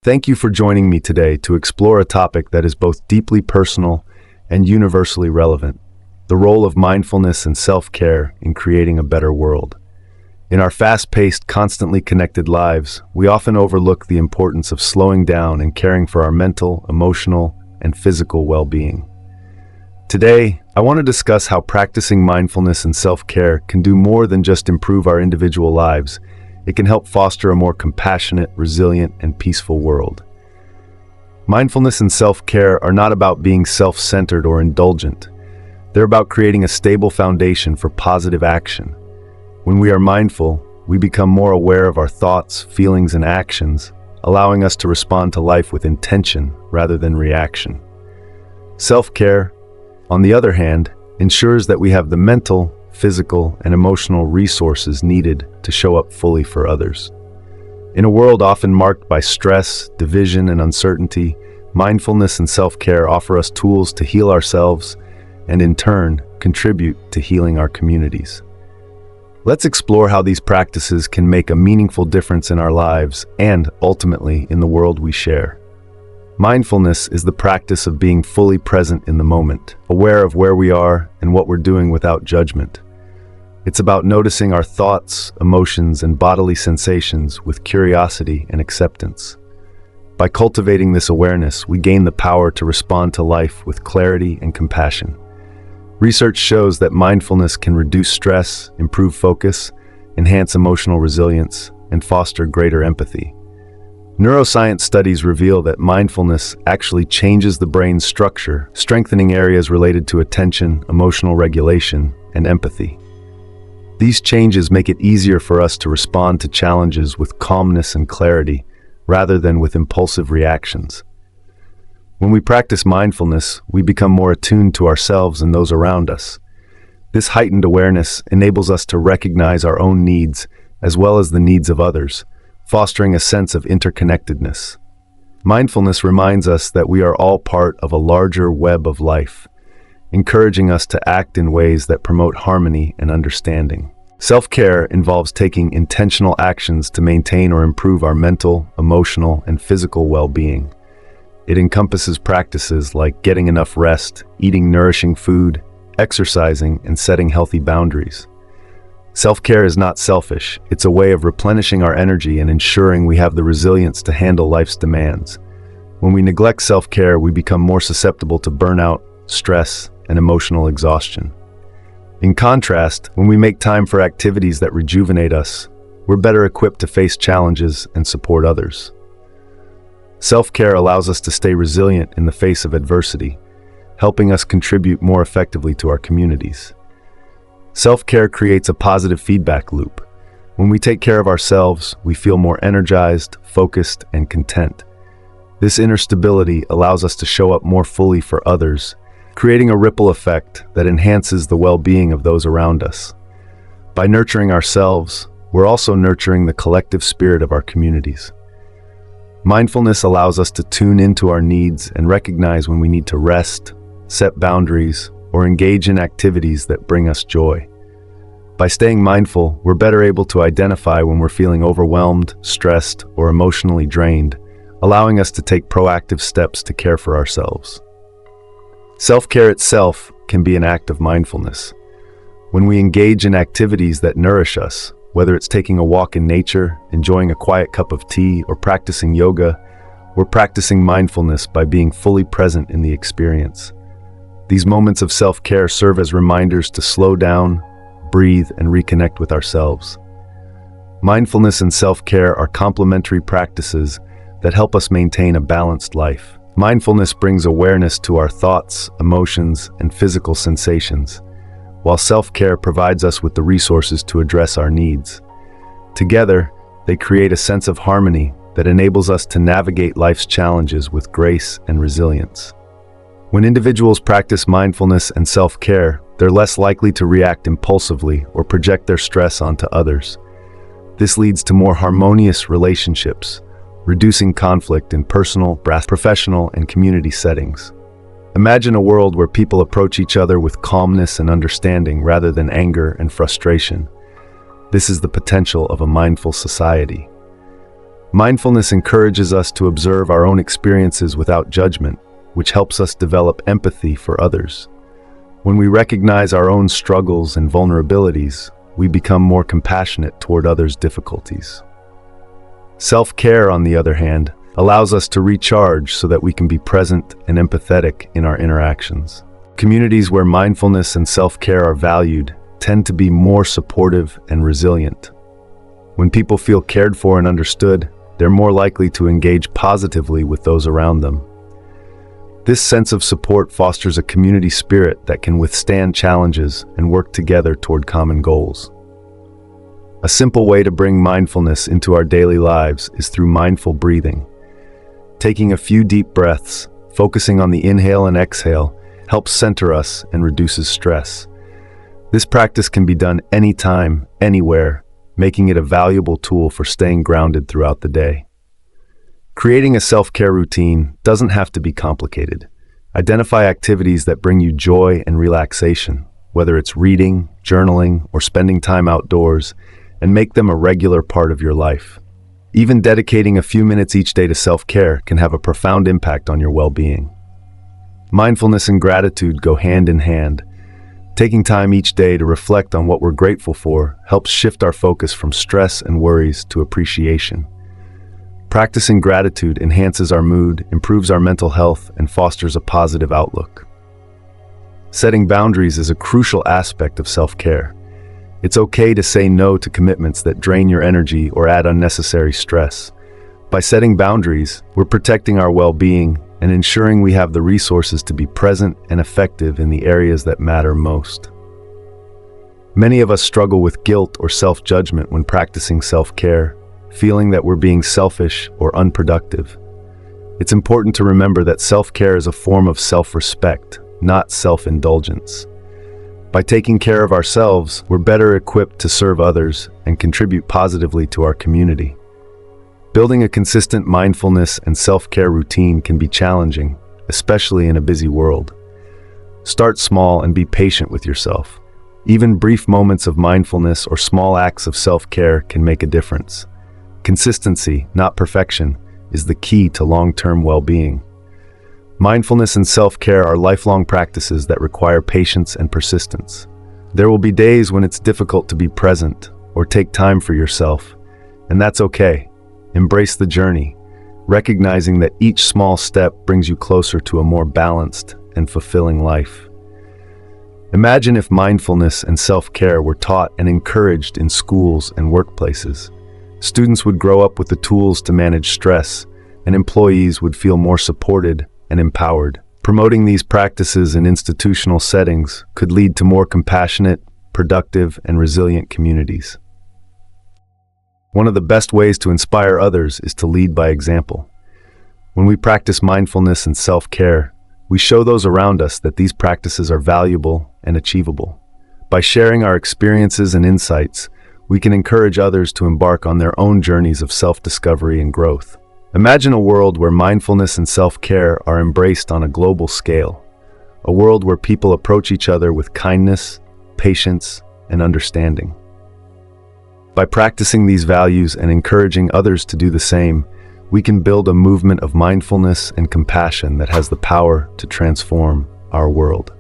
Thank you for joining me today to explore a topic that is both deeply personal and universally relevant: the role of mindfulness and self-care in creating a better world. In our fast-paced, constantly connected lives, we often overlook the importance of slowing down and caring for our mental, emotional, and physical well-being. Today, I want to discuss how practicing mindfulness and self-care can do more than just improve our individual lives. It can help foster a more compassionate, resilient, and peaceful world. Mindfulness and self-care are not about being self-centered or indulgent. They're about creating a stable foundation for positive action. When we are mindful, we become more aware of our thoughts, feelings, and actions, allowing us to respond to life with intention rather than reaction. Self-care, on the other hand, ensures that we have the mental, physical, and emotional resources needed to show up fully for others. In a world often marked by stress, division, and uncertainty, mindfulness and self-care offer us tools to heal ourselves and, in turn, contribute to healing our communities. Let's explore how these practices can make a meaningful difference in our lives and, ultimately, in the world we share. Mindfulness is the practice of being fully present in the moment, aware of where we are and what we're doing without judgment. It's about noticing our thoughts, emotions, and bodily sensations with curiosity and acceptance. By cultivating this awareness, we gain the power to respond to life with clarity and compassion. Research shows that mindfulness can reduce stress, improve focus, enhance emotional resilience, and foster greater empathy. Neuroscience studies reveal that mindfulness actually changes the brain's structure, strengthening areas related to attention, emotional regulation, and empathy. These changes make it easier for us to respond to challenges with calmness and clarity, rather than with impulsive reactions. When we practice mindfulness, we become more attuned to ourselves and those around us. This heightened awareness enables us to recognize our own needs as well as the needs of others, fostering a sense of interconnectedness. Mindfulness reminds us that we are all part of a larger web of life, encouraging us to act in ways that promote harmony and understanding. Self-care involves taking intentional actions to maintain or improve our mental, emotional, and physical well-being. It encompasses practices like getting enough rest, eating nourishing food, exercising, and setting healthy boundaries. Self-care is not selfish. It's a way of replenishing our energy and ensuring we have the resilience to handle life's demands. When we neglect self-care, we become more susceptible to burnout, stress, and emotional exhaustion. In contrast, when we make time for activities that rejuvenate us, we're better equipped to face challenges and support others. Self-care allows us to stay resilient in the face of adversity, helping us contribute more effectively to our communities. Self-care creates a positive feedback loop. When we take care of ourselves, we feel more energized, focused, and content. This inner stability allows us to show up more fully for others, creating a ripple effect that enhances the well-being of those around us. By nurturing ourselves, we're also nurturing the collective spirit of our communities. Mindfulness allows us to tune into our needs and recognize when we need to rest, set boundaries, or engage in activities that bring us joy. By staying mindful, we're better able to identify when we're feeling overwhelmed, stressed, or emotionally drained, allowing us to take proactive steps to care for ourselves. Self-care itself can be an act of mindfulness. When we engage in activities that nourish us, whether it's taking a walk in nature, enjoying a quiet cup of tea, or practicing yoga, we're practicing mindfulness by being fully present in the experience. These moments of self-care serve as reminders to slow down, breathe, and reconnect with ourselves. Mindfulness and self-care are complementary practices that help us maintain a balanced life. Mindfulness brings awareness to our thoughts, emotions, and physical sensations, while self-care provides us with the resources to address our needs. Together, they create a sense of harmony that enables us to navigate life's challenges with grace and resilience. When individuals practice mindfulness and self-care, they're less likely to react impulsively or project their stress onto others. This leads to more harmonious relationships, reducing conflict in personal, professional, and community settings. Imagine a world where people approach each other with calmness and understanding rather than anger and frustration. This is the potential of a mindful society. Mindfulness encourages us to observe our own experiences without judgment, which helps us develop empathy for others. When we recognize our own struggles and vulnerabilities, we become more compassionate toward others' difficulties. Self-care, on the other hand, allows us to recharge so that we can be present and empathetic in our interactions. Communities where mindfulness and self-care are valued tend to be more supportive and resilient. When people feel cared for and understood, they're more likely to engage positively with those around them. This sense of support fosters a community spirit that can withstand challenges and work together toward common goals. A simple way to bring mindfulness into our daily lives is through mindful breathing. Taking a few deep breaths, focusing on the inhale and exhale, helps center us and reduces stress. This practice can be done anytime, anywhere, making it a valuable tool for staying grounded throughout the day. Creating a self-care routine doesn't have to be complicated. Identify activities that bring you joy and relaxation, whether it's reading, journaling, or spending time outdoors, and make them a regular part of your life. Even dedicating a few minutes each day to self-care can have a profound impact on your well-being. Mindfulness and gratitude go hand in hand. Taking time each day to reflect on what we're grateful for helps shift our focus from stress and worries to appreciation. Practicing gratitude enhances our mood, improves our mental health, and fosters a positive outlook. Setting boundaries is a crucial aspect of self-care. It's okay to say no to commitments that drain your energy or add unnecessary stress. By setting boundaries, we're protecting our well-being and ensuring we have the resources to be present and effective in the areas that matter most. Many of us struggle with guilt or self-judgment when practicing self-care, feeling that we're being selfish or unproductive. It's important to remember that self-care is a form of self-respect, not self-indulgence. By taking care of ourselves, we're better equipped to serve others and contribute positively to our community. Building a consistent mindfulness and self-care routine can be challenging, especially in a busy world. Start small and be patient with yourself. Even brief moments of mindfulness or small acts of self-care can make a difference. Consistency, not perfection, is the key to long-term well-being. Mindfulness and self-care are lifelong practices that require patience and persistence. There will be days when it's difficult to be present or take time for yourself, and that's okay. Embrace the journey, recognizing that each small step brings you closer to a more balanced and fulfilling life. Imagine if mindfulness and self-care were taught and encouraged in schools and workplaces. Students would grow up with the tools to manage stress, and employees would feel more supported and empowered. Promoting these practices in institutional settings could lead to more compassionate, productive, and resilient communities. One of the best ways to inspire others is to lead by example. When we practice mindfulness and self-care, we show those around us that these practices are valuable and achievable. By sharing our experiences and insights, we can encourage others to embark on their own journeys of self-discovery and growth. Imagine a world where mindfulness and self-care are embraced on a global scale. A world where people approach each other with kindness, patience, and understanding. By practicing these values and encouraging others to do the same, we can build a movement of mindfulness and compassion that has the power to transform our world.